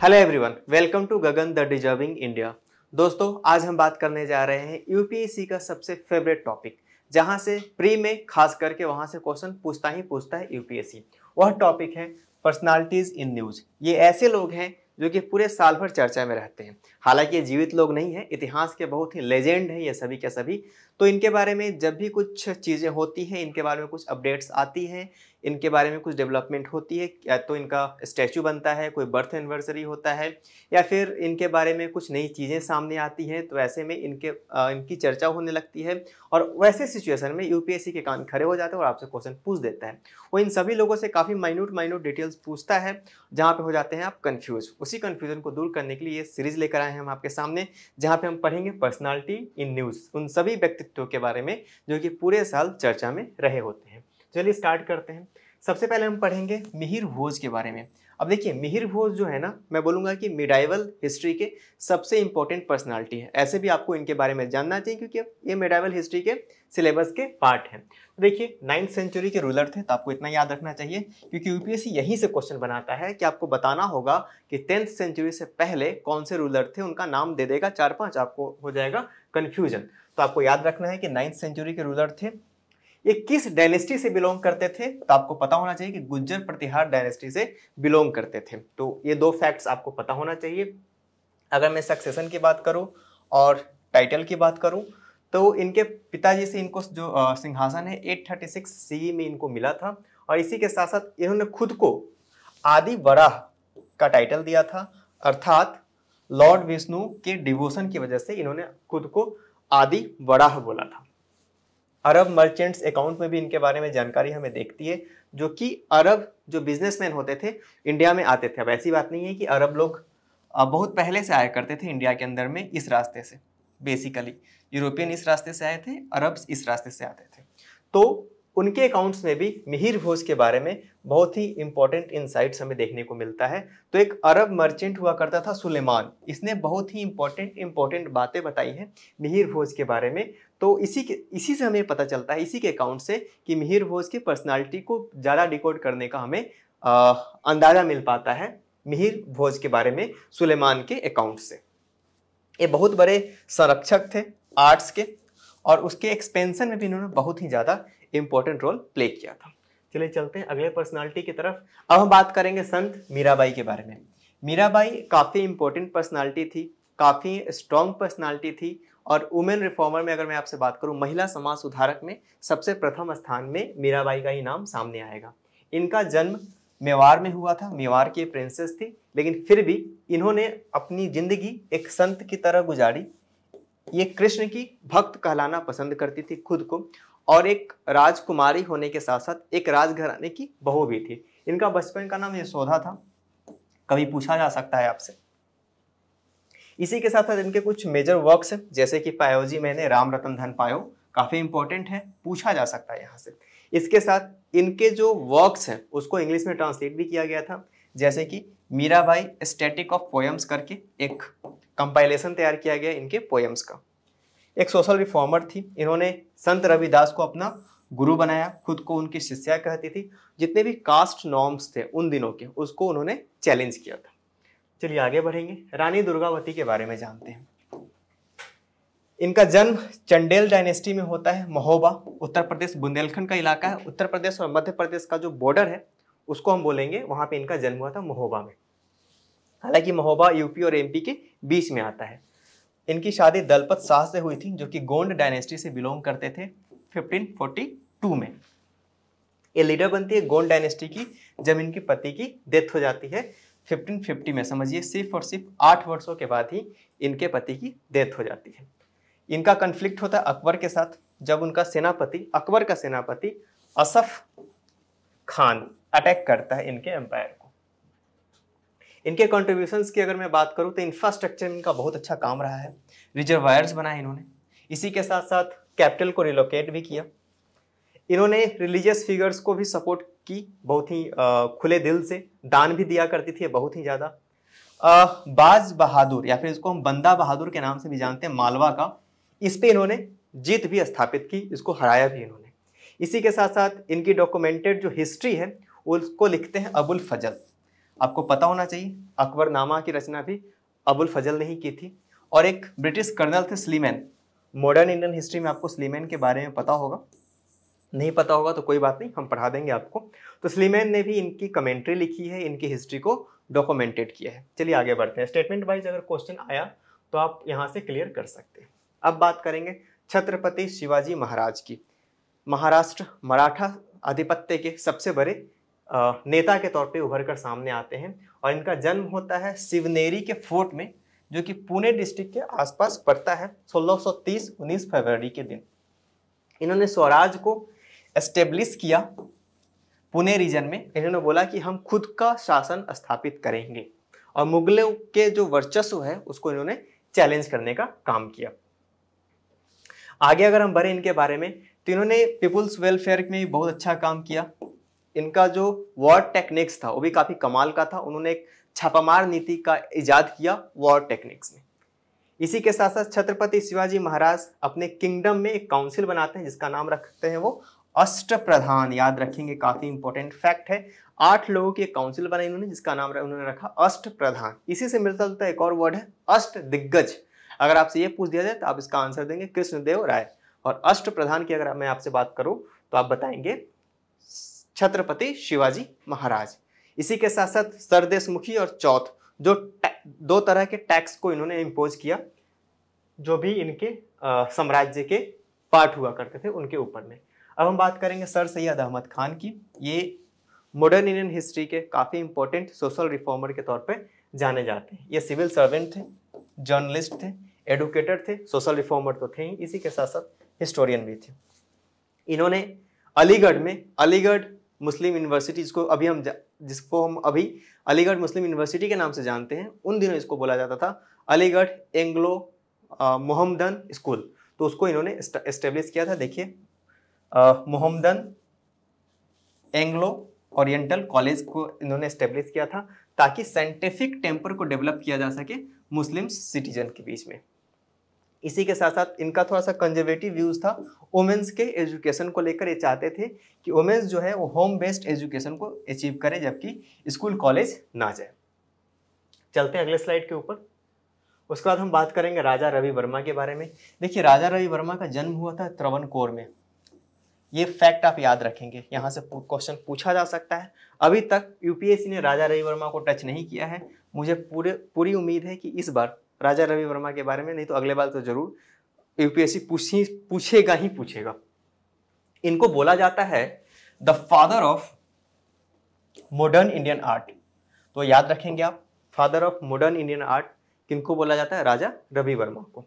Hello everyone, welcome to Gagan the deserving India. दोस्तों, आज हम बात करने जा रहे हैं यूपीएससी का सबसे फेवरेट टॉपिक, जहां से प्री में खास करके वहां से क्वेश्चन पूछता है यूपीएससी। वह टॉपिक है पर्सनालिटीज इन न्यूज। ये ऐसे लोग हैं जो कि पूरे साल भर चर्चा में रहते हैं। हालांकि ये जीवित लोग नहीं हैं, इतिहास के बहुत ही लेजेंड हैं ये सभी के सभी। तो इनके बारे में जब भी कुछ चीज़ें होती हैं, इनके बारे में कुछ अपडेट्स आती हैं, इनके बारे में कुछ डेवलपमेंट होती है, या तो इनका स्टैचू बनता है, कोई बर्थ एनिवर्सरी होता है, या फिर इनके बारे में कुछ नई चीज़ें सामने आती हैं, तो ऐसे में इनकी चर्चा होने लगती है। और वैसे सिचुएशन में यूपीएससी के कान खड़े हो जाते हैं और आपसे क्वेश्चन पूछ देता है। वो इन सभी लोगों से काफ़ी माइन्यूट डिटेल्स पूछता है, जहाँ पे हो जाते हैं आप कंफ्यूज। उसी कंफ्यूजन को दूर करने के लिए ये सीरीज लेकर आए हैं हम आपके सामने, जहाँ पे हम पढ़ेंगे पर्सनालिटी इन न्यूज़, उन सभी व्यक्तित्वों के बारे में जो कि पूरे साल चर्चा में रहे होते हैं। चलिए स्टार्ट करते हैं। सबसे पहले हम पढ़ेंगे मिहिर भोज के बारे में। अब देखिए, मिहिर भोज जो है ना, मैं बोलूँगा कि मिडाइवल हिस्ट्री के सबसे इंपॉर्टेंट पर्सनालिटी है। ऐसे भी आपको इनके बारे में जानना चाहिए क्योंकि ये मिडाइवल हिस्ट्री के सिलेबस के पार्ट हैं। देखिए, 9th सेंचुरी के रूलर थे, तो आपको इतना याद रखना चाहिए क्योंकि यूपीएससी यहीं से क्वेश्चन बनाता है कि आपको बताना होगा कि 10th सेंचुरी से पहले कौन से रूलर थे, उनका नाम दे देगा 4-5, आपको हो जाएगा कन्फ्यूजन। तो आपको याद रखना है कि 9th सेंचुरी के रूलर थे। ये किस डायनेस्टी से बिलोंग करते थे, तो आपको पता होना चाहिए कि गुज्जर प्रतिहार डायनेस्टी से बिलोंग करते थे। तो ये दो फैक्ट्स आपको पता होना चाहिए। अगर मैं सक्सेशन की बात करूं और टाइटल की बात करूं, तो इनके पिताजी से इनको जो सिंहासन है 836 सीई में इनको मिला था, और इसी के साथ साथ इन्होंने खुद को आदि वराह का टाइटल दिया था, अर्थात लॉर्ड विष्णु के डिवोशन की वजह से इन्होंने खुद को आदि वराह बोला था। अरब मर्चेंट्स अकाउंट में भी इनके बारे में जानकारी हमें देखती है, जो कि अरब जो बिजनेसमैन होते थे इंडिया में आते थे। अब ऐसी बात नहीं है कि अरब लोग बहुत पहले से आया करते थे इंडिया के अंदर में इस रास्ते से। बेसिकली यूरोपियन इस रास्ते से आए थे, अरब इस रास्ते से आते थे। तो उनके अकाउंट्स में भी मिहिर भोज के बारे में बहुत ही इंपॉर्टेंट इनसाइट्स हमें देखने को मिलता है। तो एक अरब मर्चेंट हुआ करता था सुलेमान, इसने बहुत ही इंपॉर्टेंट बातें बताई हैं मिहिर भोज के बारे में। तो इसी से हमें पता चलता है, इसी के अकाउंट से, कि मिहिर भोज की पर्सनालिटी को ज़्यादा डिकोड करने का हमें अंदाज़ा मिल पाता है मिहिर भोज के बारे में सुलेमान के अकाउंट से। ये बहुत बड़े संरक्षक थे आर्ट्स के, और उसके एक्सपेंशन में भी इन्होंने बहुत ही ज़्यादा इंपॉर्टेंट रोल प्ले किया था। चलिए चलते हैं अगले पर्सनालिटी की तरफ। अब हम बात करेंगे संत मीराबाई के बारे में। मीराबाई काफ़ी इंपॉर्टेंट पर्सनालिटी थी, काफ़ी स्ट्रॉन्ग पर्सनालिटी थी, और वुमेन रिफॉर्मर में अगर मैं आपसे बात करूं, महिला समाज सुधारक में सबसे प्रथम स्थान में मीराबाई का ही नाम सामने आएगा। इनका जन्म मेवाड़ में हुआ था, मेवाड़ की प्रिंसेस थी, लेकिन फिर भी इन्होंने अपनी जिंदगी एक संत की तरह गुजारी। ये कृष्ण की भक्त कहलाना पसंद करती थी खुद को, और एक राजकुमारी होने के साथ साथ एक राजघराने की बहू भी थी। इनका बचपन का नाम यशोदा था, कभी पूछा जा सकता है आपसे। इसी के साथ साथ इनके कुछ मेजर वर्क्स हैं, जैसे कि पायोजी मैंने राम रतन धन पायो, काफी इंपॉर्टेंट है, पूछा जा सकता है यहाँ से। इसके साथ इनके जो वर्क्स हैं उसको इंग्लिश में ट्रांसलेट भी किया गया था, जैसे कि मीराबाई स्टैटिक ऑफ पोएम्स करके एक कंपाइलेशन तैयार किया गया इनके पोएम्स का। एक सोशल रिफॉर्मर थी, इन्होंने संत रविदास को अपना गुरु बनाया, खुद को उनकी शिष्या कहती थी। जितने भी कास्ट नॉर्म्स थे उन दिनों के, उसको उन्होंने चैलेंज किया था। चलिए आगे बढ़ेंगे, रानी दुर्गावती के बारे में जानते हैं। इनका जन्म चंडेल डायनेस्टी में होता है, महोबा, उत्तर प्रदेश, बुंदेलखंड का इलाका है। उत्तर प्रदेश और मध्य प्रदेश का जो बॉर्डर है उसको हम बोलेंगे, वहां पे इनका जन्म हुआ था महोबा में। हालांकि महोबा यूपी और एमपी के बीच में आता है। इनकी शादी दलपत शाह से हुई थी, जो कि गोंड डायनेस्टी से बिलोंग करते थे 1542 में। ये लीडर बनती है गोंड डायनेस्टी की जब इनके पति की डेथ हो जाती है 1550 में। समझिए सिर्फ और सिर्फ 8 वर्षों के बाद ही इनके पति की डेथ हो जाती है। इनका कन्फ्लिक्ट होता है अकबर के साथ, जब उनका सेनापति, अकबर का सेनापति असफ खान अटैक करता है इनके एम्पायर को। इनके कंट्रीब्यूशंस की अगर मैं बात करूं तो इंफ्रास्ट्रक्चर में इनका बहुत अच्छा काम रहा है। रिजर्वायर्स बनाए इन्होंने, इसी के साथ साथ कैपिटल को रिलोकेट भी किया। इन्होंने रिलीजियस फिगर्स को भी सपोर्ट की, बहुत ही खुले दिल से, दान भी दिया करती थी बहुत ही ज़्यादा। बाज बहादुर, या फिर इसको हम बंदा बहादुर के नाम से भी जानते हैं, मालवा का, इस पे इन्होंने जीत भी स्थापित की, इसको हराया भी इन्होंने। इसी के साथ साथ इनकी डॉक्यूमेंटेड जो हिस्ट्री है उसको लिखते हैं अबुल फजल। आपको पता होना चाहिए। अकबरनामा की रचना भी अबुल फजल ने ही की थी। और एक ब्रिटिश कर्नल थे स्लीमैन। मॉडर्न इंडियन हिस्ट्री में आपको स्लीमैन के बारे में पता होगा, नहीं पता होगा तो कोई बात नहीं, हम पढ़ा देंगे आपको। तो स्लीमैन ने भी इनकी कमेंट्री लिखी है, इनकी हिस्ट्री को डॉक्यूमेंटेड किया है। चलिए आगे बढ़ते हैं। स्टेटमेंट वाइज अगर क्वेश्चन आया तो आप यहाँ से क्लियर कर सकते हैं। अब बात करेंगे छत्रपति शिवाजी महाराज की। महाराष्ट्र मराठा आधिपत्य के सबसे बड़े नेता के तौर पे उभर कर सामने आते हैं और इनका जन्म होता है शिवनेरी के फोर्ट में, जो कि पुणे डिस्ट्रिक्ट के आसपास पड़ता है, 1630 19 फरवरी के दिन। इन्होंने स्वराज को एस्टेब्लिश किया पुणे रीजन में। इन्होंने बोला कि हम खुद का शासन स्थापित करेंगे और मुगलों के जो वर्चस्व है उसको इन्होंने चैलेंज करने का काम किया। आगे अगर हम बढ़े इनके बारे में तो इन्होंने पीपुल्स वेलफेयर में भी बहुत अच्छा काम किया। इनका जो वॉर टेक्निक्स था वो भी काफी कमाल का था। उन्होंने एक छापामार नीति का इजाद किया वॉर टेक्निक्स में। इसी के साथ साथ छत्रपति शिवाजी महाराज अपने किंगडम में एक काउंसिल बनाते हैं जिसका नाम रखते हैं वो अष्टप्रधान। याद रखेंगे, काफी इंपॉर्टेंट फैक्ट है। 8 लोगों की एक काउंसिल बनाई उन्होंने जिसका नाम उन्होंने रखा अष्टप्रधान। इसी से मिलता जुलता एक और वर्ड है अष्ट दिग्गज। अगर आपसे ये पूछ दिया जाए तो आप इसका आंसर देंगे कृष्णदेव राय। और अष्टप्रधान की अगर मैं आपसे बात करूं तो आप बताएंगे छत्रपति शिवाजी महाराज। इसी के साथ साथ सरदेशमुखी और चौथ, जो 2 तरह के टैक्स को इन्होंने इम्पोज किया जो भी इनके साम्राज्य के पार्ट हुआ करते थे उनके ऊपर में। अब हम बात करेंगे सर सैयद अहमद खान की। ये मॉडर्न इंडियन हिस्ट्री के काफ़ी इंपॉर्टेंट सोशल रिफॉर्मर के तौर पे जाने जाते हैं। ये सिविल सर्वेंट थे, जर्नलिस्ट थे, एडुकेटर थे, सोशल रिफॉर्मर तो थे ही, इसी के साथ साथ हिस्टोरियन भी थे। इन्होंने अलीगढ़ में, अलीगढ़ मुस्लिम यूनिवर्सिटी जिसको हम अभी अलीगढ़ मुस्लिम यूनिवर्सिटी के नाम से जानते हैं, उन दिनों इसको बोला जाता था अलीगढ़ एंग्लो मोहम्मदन स्कूल। तो उसको इन्होंने एस्टेब्लिश किया था। देखिए मोहम्मदन एंग्लो ओरिएंटल कॉलेज को इन्होंने एस्टेब्लिश किया था ताकि साइंटिफिक टेम्पर को डेवलप किया जा सके मुस्लिम सिटीजन के बीच में। इसी के साथ साथ इनका थोड़ा सा कंजर्वेटिव व्यूज था वुमेन्स के एजुकेशन को लेकर। ये चाहते थे कि वुमेन्स जो है वो होम बेस्ड एजुकेशन को अचीव करे जबकि स्कूल कॉलेज ना जाए। चलते हैं अगले स्लाइड के ऊपर। उसके बाद हम बात करेंगे राजा रवि वर्मा के बारे में। देखिए राजा रवि वर्मा का जन्म हुआ था त्रावणकोर में। ये फैक्ट आप याद रखेंगे, यहाँ से क्वेश्चन पूछा जा सकता है। अभी तक यूपीएससी ने राजा रवि वर्मा को टच नहीं किया है। मुझे पूरी उम्मीद है कि इस बार राजा रवि वर्मा के बारे में, नहीं तो अगले बार तो जरूर यूपीएससी पूछेगा ही पूछेगा। इनको बोला जाता है the father of modern Indian art. तो याद रखेंगे आप, father of modern Indian art किनको बोला जाता है? राजा रवि वर्मा को।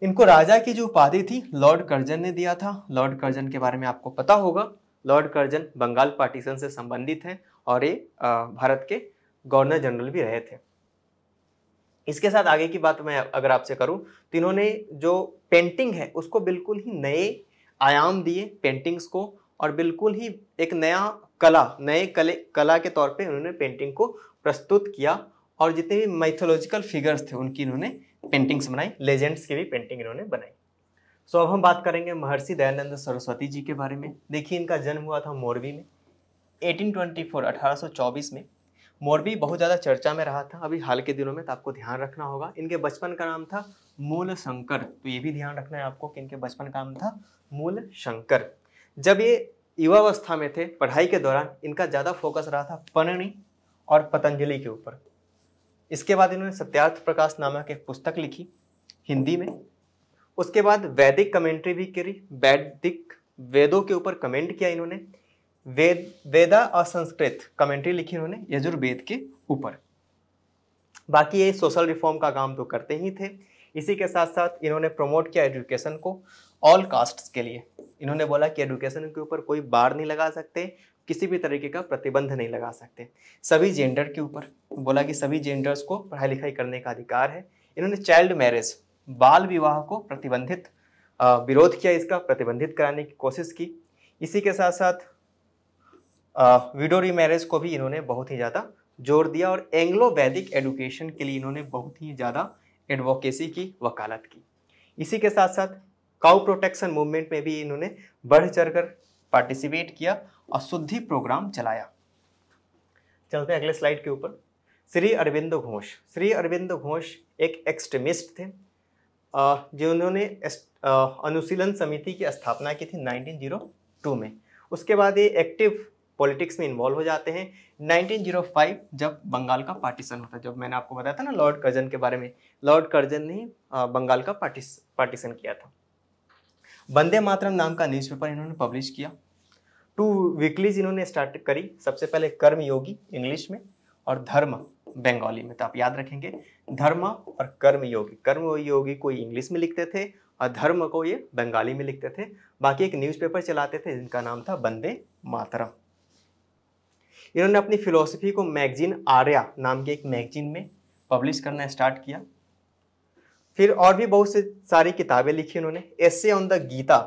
इनको राजा की जो उपाधि थी लॉर्ड कर्जन ने दिया था। लॉर्ड कर्जन के बारे में आपको पता होगा। लॉर्ड कर्जन बंगाल पार्टीशन से संबंधित हैं और ये भारत के गवर्नर जनरल भी रहे थे। इसके साथ आगे की बात मैं अगर आपसे करूं तो इन्होंने जो पेंटिंग है उसको बिल्कुल ही नए आयाम दिए पेंटिंग्स को, और बिल्कुल ही एक नए कला के तौर पे उन्होंने पेंटिंग को प्रस्तुत किया। और जितने भी माइथोलॉजिकल फिगर्स थे उनकी इन्होंने पेंटिंग्स बनाई, लेजेंड्स की भी पेंटिंग इन्होंने बनाई। सो अब हम बात करेंगे महर्षि दयानंद सरस्वती जी के बारे में। देखिए इनका जन्म हुआ था मोरबी में 1824 में। मोरबी बहुत ज़्यादा चर्चा में रहा था अभी हाल के दिनों में, तो आपको ध्यान रखना होगा। इनके बचपन का नाम था मूल शंकर। तो ये भी ध्यान रखना है आपको कि इनके बचपन का नाम था मूल शंकर। जब ये युवावस्था में थे, पढ़ाई के दौरान इनका ज़्यादा फोकस रहा था पणनि और पतंजलि के ऊपर। इसके बाद इन्होंने सत्यार्थ प्रकाश नामक एक पुस्तक लिखी हिंदी में। उसके बाद वैदिक कमेंट्री भी करी, वैदिक वेदों के ऊपर कमेंट किया इन्होंने। वेदा असंस्कृत कमेंट्री लिखी इन्होंने यजुर्वेद के ऊपर। बाकी ये सोशल रिफॉर्म का काम तो करते ही थे। इसी के साथ साथ इन्होंने प्रमोट किया एजुकेशन को ऑल कास्ट्स के लिए। इन्होंने बोला कि एजुकेशन के ऊपर कोई बार नहीं लगा सकते, किसी भी तरीके का प्रतिबंध नहीं लगा सकते। सभी जेंडर के ऊपर बोला कि सभी जेंडर्स को पढ़ाई लिखाई करने का अधिकार है। इन्होंने चाइल्ड मैरिज, बाल विवाह को प्रतिबंधित विरोध किया, इसका प्रतिबंधित कराने की कोशिश की। इसी के साथ साथ विडो रीमैरिज को भी इन्होंने बहुत ही ज़्यादा जोर दिया और एंग्लो वैदिक एडुकेशन के लिए इन्होंने बहुत ही ज़्यादा एडवोकेसी की वकालत की। इसी के साथ साथ काउ प्रोटेक्शन मूवमेंट में भी इन्होंने बढ़ चढ़कर पार्टिसिपेट किया और शुद्धि प्रोग्राम चलाया। चलते हैं अगले स्लाइड के ऊपर। श्री अरविंदो घोष। श्री अरविंदो घोष एक एक्सट्रीमिस्ट थे जिन्होंने अनुशीलन समिति की स्थापना की थी 1902 में। उसके बाद ये एक्टिव पॉलिटिक्स में इन्वॉल्व हो जाते हैं। 1905 जब बंगाल का पार्टीशन होता है, जब मैंने आपको बताया था ना लॉर्ड कर्जन के बारे में, लॉर्ड कर्जन ने बंगाल का पार्टीशन किया था। वंदे मातरम नाम का न्यूज़पेपर इन्होंने पब्लिश किया। 2 वीकलीज इन्होंने स्टार्ट करी, सबसे पहले कर्म योगी इंग्लिश में और धर्म बंगाली में। तो आप याद रखेंगे धर्म और कर्म योगी। कर्म योगी को इंग्लिश में लिखते थे और धर्म को ये बंगाली में लिखते थे। बाकी एक न्यूज़पेपर चलाते थे जिनका नाम था वंदे मातरम। इन्होंने अपनी फिलॉसफी को मैगजीन आर्या नाम के एक मैगजीन में पब्लिश करना स्टार्ट किया। फिर और भी बहुत से सारी किताबें लिखी इन्होंने। एसे ऑन द गीता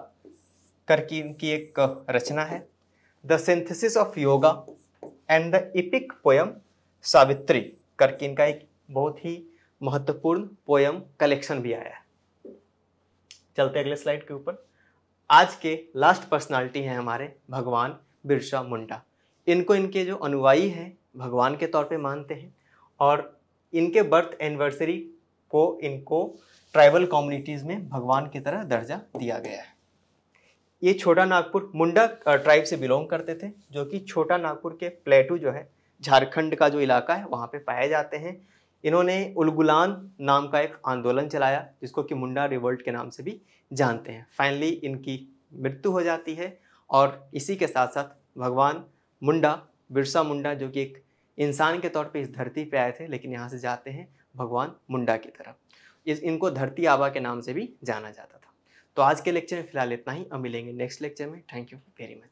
करके इनकी एक रचना है। The synthesis of yoga and the EPIC poem Savitri करके इनका एक बहुत ही महत्वपूर्ण पोयम कलेक्शन भी आया है। चलते अगले स्लाइड के ऊपर। आज के लास्ट पर्सनालिटी हैं हमारे भगवान बिरसा मुंडा। इनको इनके जो अनुयायी हैं भगवान के तौर पे मानते हैं और इनके बर्थ एनिवर्सरी को इनको ट्राइबल कम्युनिटीज़ में भगवान की तरह दर्जा दिया गया है। ये छोटा नागपुर मुंडा ट्राइब से बिलोंग करते थे, जो कि छोटा नागपुर के प्लेटू जो है झारखंड का जो इलाका है वहाँ पे पाए जाते हैं। इन्होंने उलगुलान नाम का एक आंदोलन चलाया जिसको कि मुंडा रिवोल्ट के नाम से भी जानते हैं। फाइनली इनकी मृत्यु हो जाती है और इसी के साथ साथ भगवान मुंडा बिरसा मुंडा जो कि एक इंसान के तौर पे इस धरती पे आए थे, लेकिन यहाँ से जाते हैं भगवान मुंडा की तरफ। इनको धरती आबा के नाम से भी जाना जाता था। तो आज के लेक्चर में फिलहाल इतना ही। अब मिलेंगे नेक्स्ट लेक्चर में। Thank you very much.